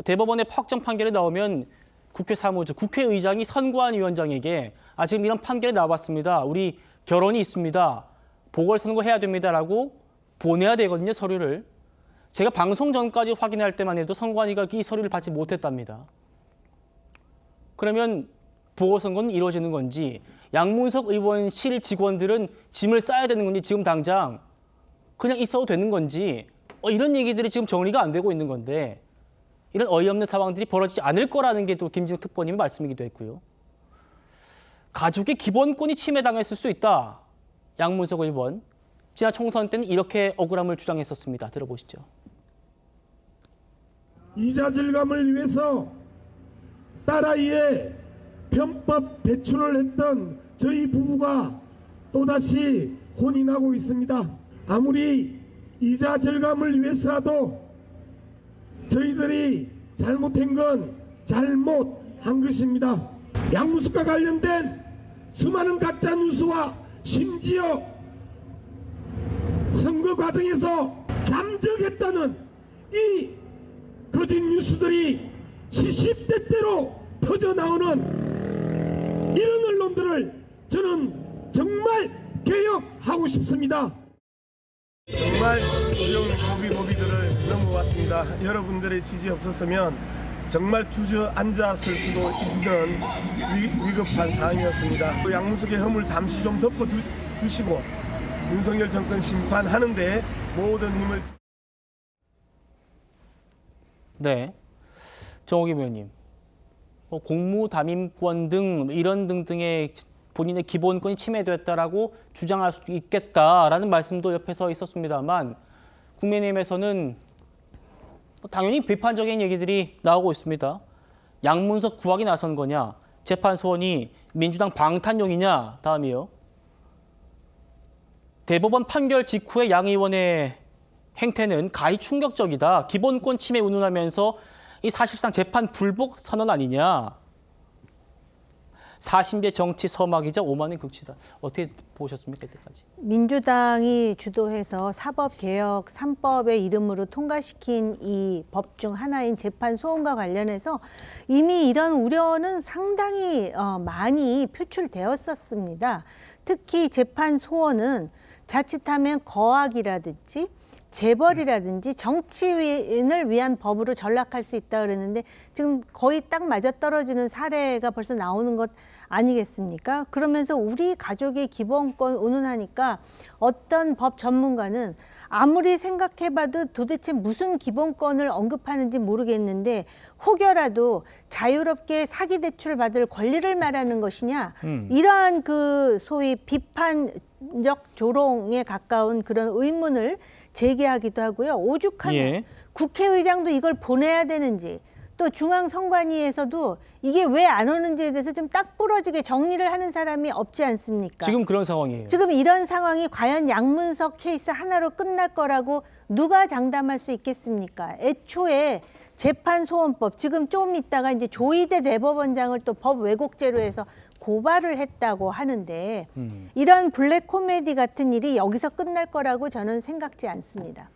대법원의 확정 판결이 나오면 국회 사무처, 국회의장이 선관위원장에게 지금 이런 판결이 나왔습니다. 우리 결혼이 있습니다. 보궐선거해야 됩니다라고 보내야 되거든요, 서류를. 제가 방송 전까지 확인할 때만 해도 선관위가 이 서류를 받지 못했답니다. 그러면 보궐선거는 이루어지는 건지 양문석 의원실 직원들은 짐을 싸야 되는 건지 지금 당장 그냥 있어도 되는 건지 이런 얘기들이 지금 정리가 안 되고 있는 건데 이런 어이없는 상황들이 벌어지지 않을 거라는 게 또 김진욱 특보님의 말씀이기도 했고요. 가족의 기본권이 침해당했을 수 있다. 양문석 의원. 지난 총선 때는 이렇게 억울함을 주장했었습니다. 들어보시죠. 이자 절감을 위해서 딸아이의 편법 대출을 했던 저희 부부가 또다시 혼이 나고 있습니다. 아무리 이자 절감을 위해서라도 저희들이 잘못한 건 잘못한 것입니다. 양문석과 관련된 수많은 가짜 뉴스와 심지어 선거 과정에서 잠적했다는 이 거짓 뉴스들이 시시때때로 터져나오는 이런 언론들을 저는 정말 개혁하고 싶습니다. 정말 어려운 고비들을 넘어왔습니다. 여러분들의 지지 없었으면 정말 주저앉았을 수도 있는 위급한 상황이었습니다. 양문석의 혐을 잠시 좀 덮어두시고 윤석열 정권 심판하는데 모든 힘을. 네, 정옥임 의원님. 공무담임권 등 이런 등등의 본인의 기본권이 침해되었다라고 주장할 수 있겠다라는 말씀도 옆에서 있었습니다만 국민의힘에서는 당연히 비판적인 얘기들이 나오고 있습니다. 양문석 구하기 나선 거냐, 재판 소원이 민주당 방탄용이냐, 다음이요. 대법원 판결 직후에 양 의원의 행태는 가히 충격적이다. 기본권 침해 운운하면서 이 사실상 재판 불복 선언 아니냐. 사심배 정치 서막이자 오만의 극치다. 어떻게 보셨습니까, 이때까지? 민주당이 주도해서 사법개혁 3법의 이름으로 통과시킨 이 법 중 하나인 재판 소원과 관련해서 이미 이런 우려는 상당히 많이 표출되었었습니다. 특히 재판 소원은 자칫하면 거악이라든지 재벌이라든지 정치인을 위한 법으로 전락할 수 있다 그랬는데 지금 거의 딱 맞아떨어지는 사례가 벌써 나오는 것 아니겠습니까? 그러면서 우리 가족의 기본권 운운하니까 어떤 법 전문가는 아무리 생각해봐도 도대체 무슨 기본권을 언급하는지 모르겠는데 혹여라도 자유롭게 사기 대출 받을 권리를 말하는 것이냐 이러한 그 소위 비판적 조롱에 가까운 그런 의문을 제기하기도 하고요. 오죽하면 국회의장도 이걸 보내야 되는지 또 중앙선관위에서도 이게 왜 안 오는지에 대해서 좀 딱 부러지게 정리를 하는 사람이 없지 않습니까? 지금 그런 상황이에요. 지금 이런 상황이 과연 양문석 케이스 하나로 끝날 거라고 누가 장담할 수 있겠습니까? 애초에 재판소원법 지금 좀 있다가 이제 조희대 대법원장을 또 법 왜곡죄로 해서 고발을 했다고 하는데 이런 블랙 코미디 같은 일이 여기서 끝날 거라고 저는 생각지 않습니다.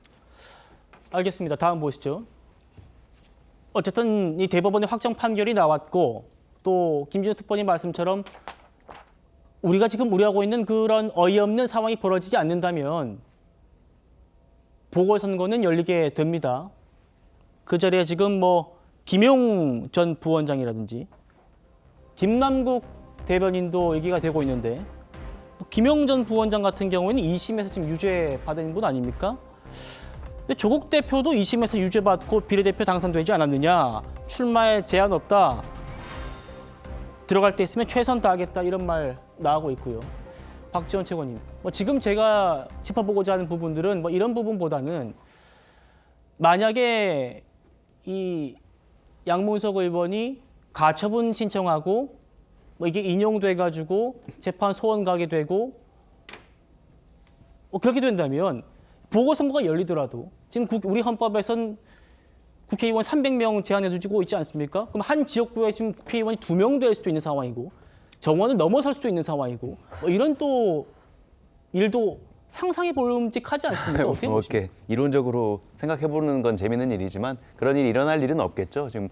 알겠습니다. 다음 보시죠. 어쨌든 이 대법원의 확정 판결이 나왔고 또 김진욱 특보님 말씀처럼 우리가 지금 우려하고 있는 그런 어이없는 상황이 벌어지지 않는다면 보궐선거는 열리게 됩니다. 그 자리에 지금 김용 전 부원장이라든지 김남국 대변인도 얘기가 되고 있는데 김용 전 부원장 같은 경우에는 2심에서 지금 유죄 받은 분 아닙니까? 근데 조국 대표도 2심에서 유죄받고 비례대표 당선되지 않았느냐. 출마에 제한 없다. 들어갈 때 있으면 최선 다하겠다. 이런 말 나오고 있고요. 박지원 최고님. 지금 제가 짚어보고자 하는 부분들은 이런 부분보다는 만약에 이 양문석 의원이 가처분 신청하고 이게 인용돼가지고 재판 소원 가게 되고 그렇게 된다면 보궐선거가 열리더라도 지금 우리 헌법에선 국회의원 300명 제한해 두고 있지 않습니까? 그럼 한 지역구에 지금 국회의원이 2명 될 수도 있는 상황이고 정원을 넘어설 수도 있는 상황이고 이런 또 일도 상상해 볼음직하지 않습니까? 어떻게 뭐 보십니까? 이렇게 이론적으로 생각해보는 건 재밌는 일이지만 그런 일이 일어날 일은 없겠죠. 지금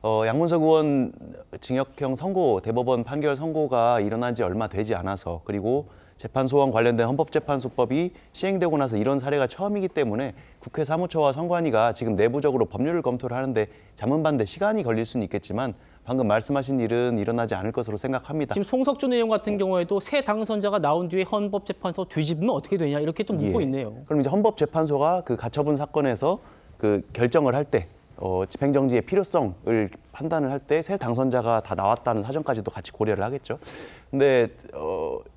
양문석 의원 징역형 선고, 대법원 판결 선고가 일어난 지 얼마 되지 않아서, 그리고 재판 소원 관련된 헌법재판소법이 시행되고 나서 이런 사례가 처음이기 때문에 국회 사무처와 선관위가 지금 내부적으로 법률을 검토를 하는데 자문반대 시간이 걸릴 수는 있겠지만 방금 말씀하신 일은 일어나지 않을 것으로 생각합니다. 지금 송석준 의원 같은 경우에도 새 당선자가 나온 뒤에 헌법재판소 뒤집으면 어떻게 되냐 이렇게 또 묻고 예. 있네요. 그럼 이제 헌법재판소가 그 가처분 사건에서 그 결정을 할 때 집행정지의 필요성을 판단을 할 때 새 당선자가 다 나왔다는 사정까지도 같이 고려를 하겠죠. 근데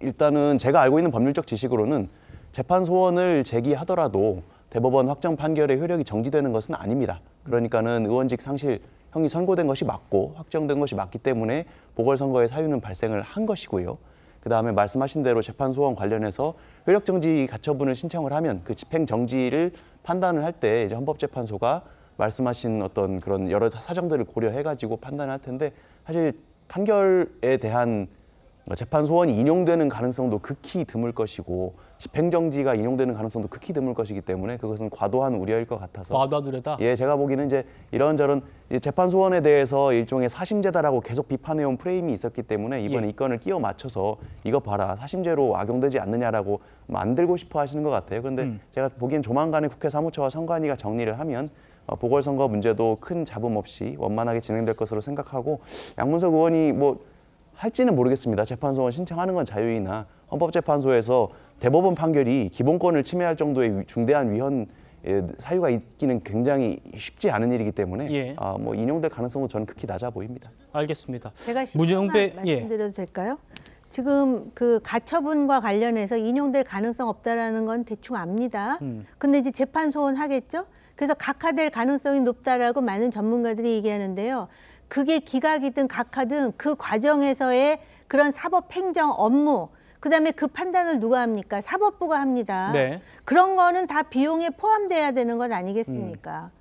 일단은 제가 알고 있는 법률적 지식으로는 재판 소원을 제기하더라도 대법원 확정 판결의 효력이 정지되는 것은 아닙니다. 그러니까는 의원직 상실형이 선고된 것이 맞고 확정된 것이 맞기 때문에 보궐선거의 사유는 발생을 한 것이고요. 그다음에 말씀하신 대로 재판 소원 관련해서 효력 정지 가처분을 신청을 하면 그 집행 정지를 판단을 할 때 이제 헌법재판소가 말씀하신 어떤 그런 여러 사정들을 고려해가지고 판단할 텐데, 사실 판결에 대한 재판 소원이 인용되는 가능성도 극히 드물 것이고 집행 정지가 인용되는 가능성도 극히 드물 것이기 때문에 그것은 과도한 우려일 것 같아서 과도하다. 예, 제가 보기에는 이제 이런저런 재판 소원에 대해서 일종의 사심제다라고 계속 비판해온 프레임이 있었기 때문에 이번에 예. 이 건을 끼워 맞춰서 이거 봐라, 사심제로 악용되지 않느냐라고 만들고 싶어 하시는 것 같아요. 그런데 제가 보기엔 조만간에 국회 사무처와 선관위가 정리를 하면 보궐선거 문제도 큰 잡음 없이 원만하게 진행될 것으로 생각하고, 양문석 의원이 뭐 할지는 모르겠습니다. 재판소원 신청하는 건 자유이나 헌법재판소에서 대법원 판결이 기본권을 침해할 정도의 중대한 위헌 사유가 있기는 굉장히 쉽지 않은 일이기 때문에 예. 뭐 인용될 가능성은 저는 극히 낮아 보입니다. 알겠습니다. 제가 무정배 말씀드려도 될까요? 지금 그 가처분과 관련해서 인용될 가능성 없다라는 건 대충 압니다. 근데 이제 재판 소원 하겠죠? 그래서 각하될 가능성이 높다라고 많은 전문가들이 얘기하는데요. 그게 기각이든 각하든 그 과정에서의 그런 사법 행정 업무, 그다음에 그 판단을 누가 합니까? 사법부가 합니다. 네. 그런 거는 다 비용에 포함돼야 되는 것 아니겠습니까?